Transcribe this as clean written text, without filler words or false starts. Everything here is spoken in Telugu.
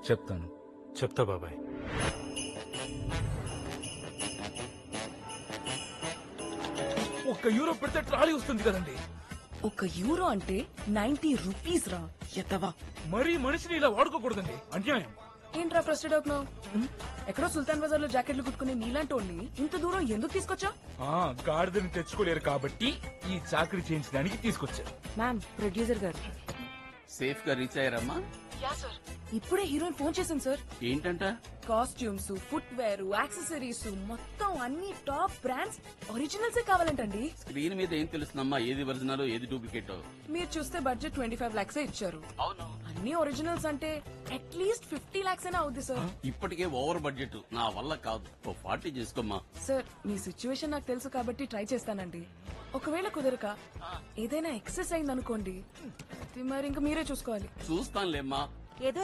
చెప్తాను. చెప్తా బాబాయ్. €1 పెడితే ట్రాలీ వస్తుంది కదండి. €1 అంటే 90 రూపీస్ రా ఎత్తవా. మరీ మనిషిని ఇలా వాడుకోకూడదండి, అన్యాయం. ఏంట్రా ఫ్రస్ట్రేట్ అవుతున్నావు? ఎక్కడో సుల్తాన్ బజార్ లో జాకెట్లు కుట్టుకుని నీలాంటి వాళ్ళని ఇంత దూరం ఎందుకు తీసుకొచ్చా? గాడిదని తెచ్చుకోలేరు కాబట్టి ఈ చాకరీ చేయించడానికి తీసుకొచ్చారు. మ్యామ్, ప్రొడ్యూసర్ గారు. సేఫ్ గా రీచ్ అయ్యారమ్మా? ఇప్పుడే హీరోయిన్ ఫోన్ చేశాను సార్. ఏంటంట? కాస్ట్యూమ్స్, ఫుట్ వేర్, యాక్సెసరీస్ మొత్తం అన్ని టాప్ బ్రాండ్స్ ఒరిజినల్సే కావాలంటండి. స్క్రీన్ మీద ఏం తెలుస్తుందమ్మా ఏది ఒరిజినల్ ఏది డూప్లికేట్? మీరు చూస్తే బడ్జెట్ 25 lakhs ఇచ్చారు. అవును, అన్ని ఒరిజినల్స్ అంటే అట్లీస్ట్ 50 lakhs అయినా అవుద్ది సార్. ఇప్పటికే ఓవర్ బడ్జెట్, నా వల్ల కాదు. 40 చేసుకోమ్మా. సార్, మీ సిచ్యువేషన్ నాకు తెలుసు కాబట్టి ట్రై చేస్తానండి. ఒకవేళ కుదరక ఏదైనా ఎక్సెస్ అయిందనుకోండి, అది మరి ఇంకా మీరే చూసుకోవాలి. చూస్తానులేమ్మా. ఏదో